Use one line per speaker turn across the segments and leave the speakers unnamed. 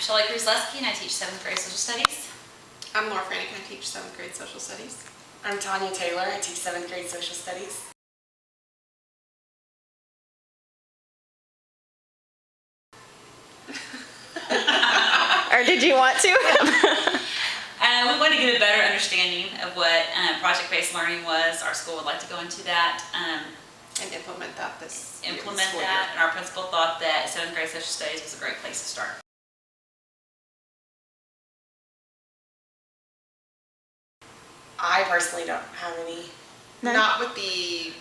Shelley Krusleski, and I teach 7th grade social studies.
I'm Laura Frannick, and I teach 7th grade social studies.
I'm Tanya Taylor, I teach 7th grade social studies.
Or did you want to?
We want to get a better understanding of what project-based learning was. Our school would like to go into that.
And implement that this
Implement
school
that,
year.
and our principal thought that 7th grade social studies was a great place to start.
I personally don't have any
Not with the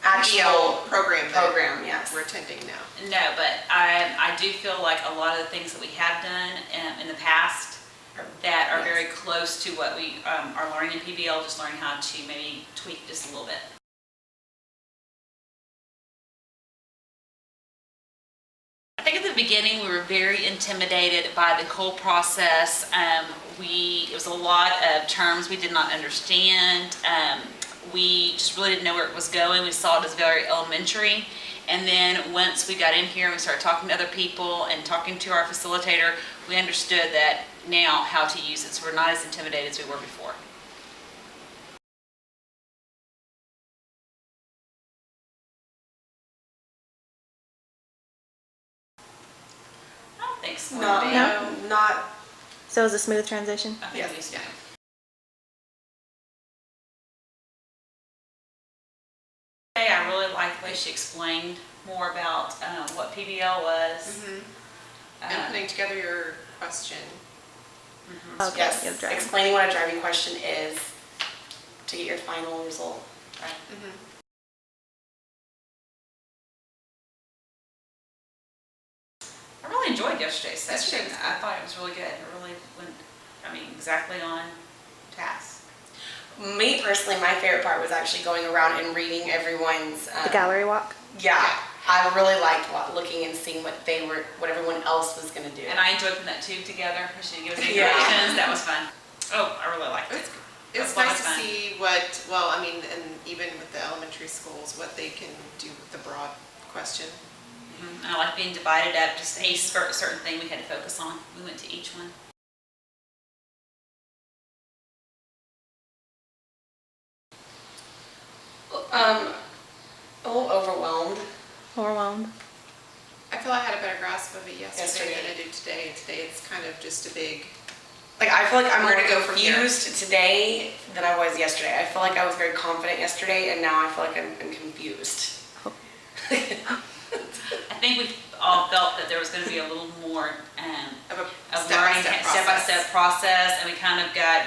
actual
PBL program
yes.
we're attending now.
No, but I do feel like a lot of the things that we have done in the past that are
Yes.
very close to what we are learning in PBL, just learning how to maybe tweak just a little bit. I think at the beginning we were very intimidated by the whole process. It was a lot of terms we did not understand. We just really didn't know where it was going. We saw it as very elementary. And then once we got in here and we started talking to other people and talking to our facilitator, we understood that now how to use it. So we're not as intimidated as we were before. I don't think so.
Not.
So it was a smooth transition?
I think
Yes,
it was
yeah.
fine. I really liked the way she explained more about what PBL was.
And putting together your question.
Okay,
Yes,
you're driving.
explaining what a driving question is to get your final result.
Right. I really enjoyed yesterday's session.
Yesterday was good.
I thought it was really good. It really went, exactly on task.
Me personally, my favorite part was actually going around and reading everyone's
The gallery walk?
Yeah, I really liked looking and seeing what everyone else was going to do.
And I enjoyed putting that tube together. She didn't give us any
Yeah.
directions. That was fun. Oh, I really liked it.
It was
That's a lot
nice
of
to
fun.
see and even with the elementary schools, what they can do with the broad question.
And I like being divided up, just a certain thing we had to focus on. We went to each one.
A little overwhelmed.
Overwhelmed?
I feel I had a better grasp of it yesterday
Yesterday.
than I did today. And today it's kind of just a big,
Like, I feel like I'm
Where
more
to go from here?
confused today than I was yesterday. I feel like I was very confident yesterday, and now I feel like I'm confused.
I think we all felt that there was going to be a little more
of a
of learning
step-by-step process.
step-by-step process, and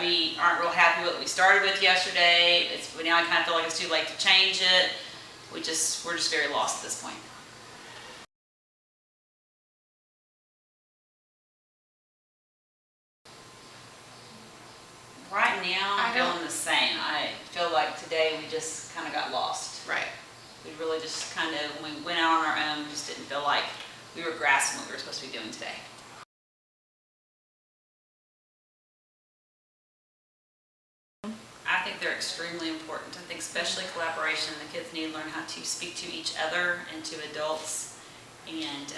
we aren't real happy with what we started with yesterday. Now I kind of feel like it's too late to change it. We're just very lost at this point. Right now, I'm feeling the same. I feel like today we just kind of got lost.
Right.
We really just kind of, when we went out on our own, just didn't feel like we were grasping what we were supposed to be doing today. I think they're extremely important. I think especially collaboration. The kids need to learn how to speak to each other and to adults and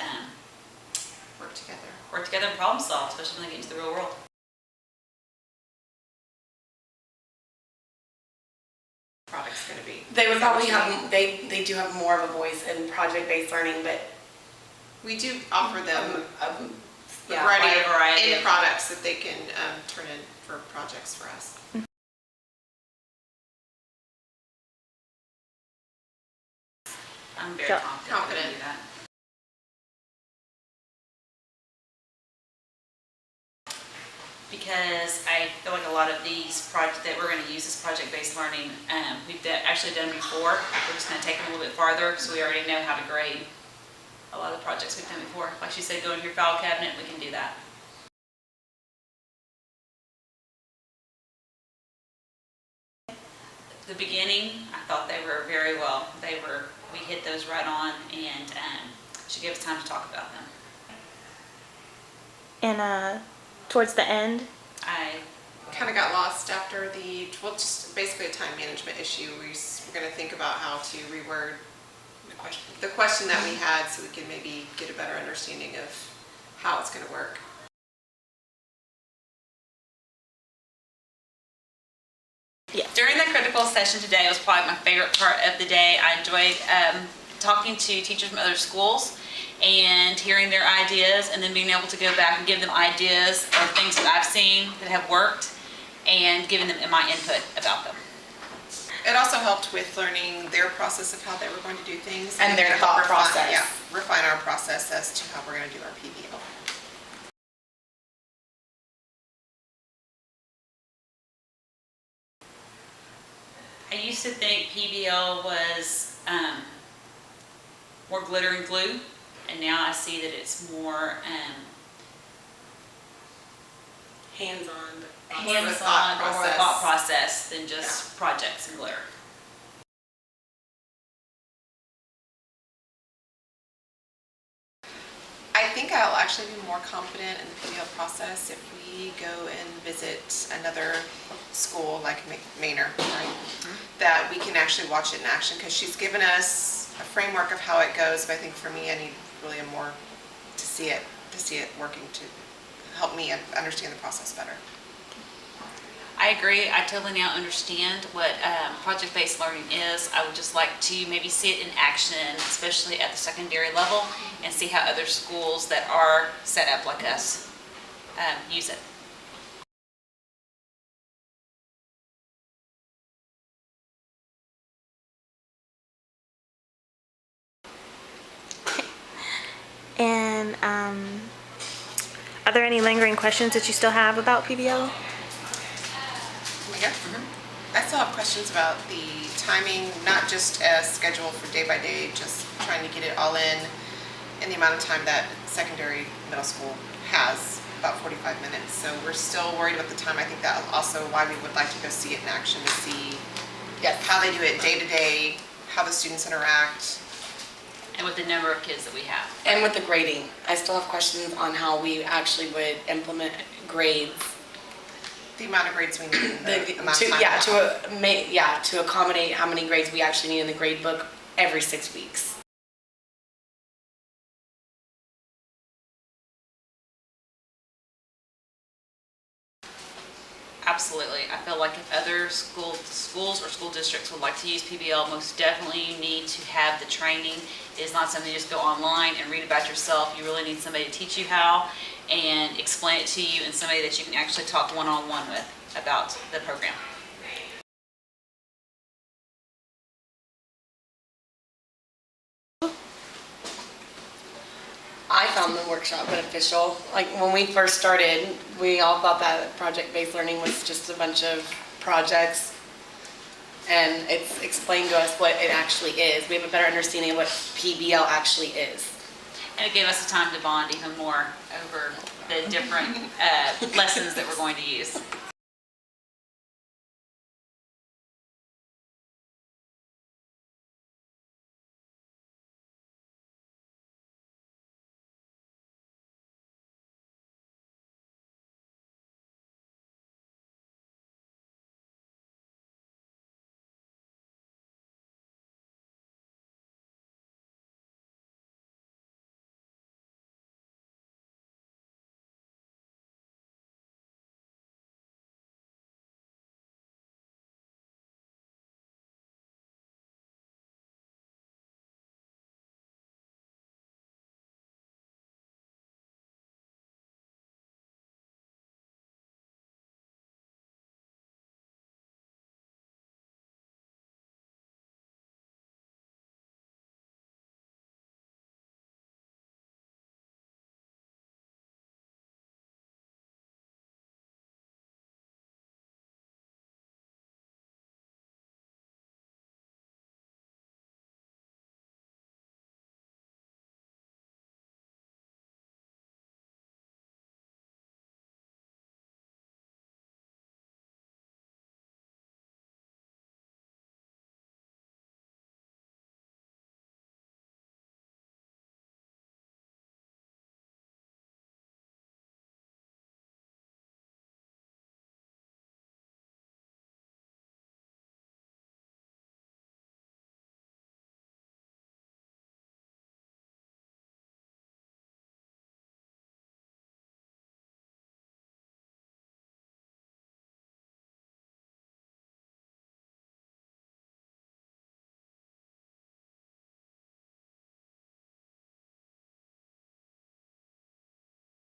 Work together.
work together and problem solve, especially when they get into the real world.
Product's going to be.
They would
Is that
probably
what you mean?
have, they do have more of a voice in project-based learning, but
We do offer them a
yeah,
variety
end
of-
products that they can turn in for projects for us.
I'm very
Yeah.
confident we can do that. Because I feel like a lot of these projects that we're going to use as project-based learning, we've actually done before. We're just going to take them a little bit farther, so we already know how to grade a lot of the projects we've done before. Like she said, go into your file cabinet, we can do that. The beginning, I thought they were very well. We hit those right on, and she gave us time to talk about them.
And towards the end,
I
Kind of got lost after just basically a time management issue. We're going to think about how to reword the question that we had so we can maybe get a better understanding of how it's going to work.
Yes.
During the critical session today, it was probably my favorite part of the day. I enjoyed talking to teachers from other schools and hearing their ideas, and then being able to go back and give them ideas or things that I've seen that have worked and giving them my input about them.
It also helped with learning their process of how they were going to do things.
And their thought process.
Yeah, refine our process as to how we're going to do our PBL.
I used to think PBL was more glitter and glue, and now I see that it's more
Hands-on.
hands-on or more thought process than just projects and glitter.
I think I'll actually be more confident in the PBL process if we go and visit another school like Manor, right? That we can actually watch it in action, because she's given us a framework of how it goes, but I think for me, I need really more to see it working to help me understand the process better.
I agree. I totally now understand what project-based learning is. I would just like to maybe see it in action, especially at the secondary level, and see how other schools that are set up like us use it.
And are there any lingering questions that you still have about PBL?
Yeah. I still have questions about the timing, not just as schedule for day by day, just trying to get it all in the amount of time that secondary middle school has, about 45 minutes. So we're still worried about the time. I think that's also why we would like to go see it in action, to see how they do it day to day, how the students interact.
And with the number of kids that we have.
And with the grading, I still have questions on how we actually would implement grades.
The amount of grades we need and the amount of time.
To accommodate how many grades we actually need in the grade book every 6 weeks.
Absolutely. I feel like if other schools or school districts would like to use PBL, most definitely you need to have the training. It is not something you just go online and read about yourself. You really need somebody to teach you how and explain it to you, and somebody that you can actually talk one-on-one with about the program.
I found the workshop beneficial. Like when we first started, we all thought that project-based learning was just a bunch of projects, and it's explained to us what it actually is. We have a better understanding of what PBL actually is.
And it gave us the time to bond even more over the different lessons that we're going to use.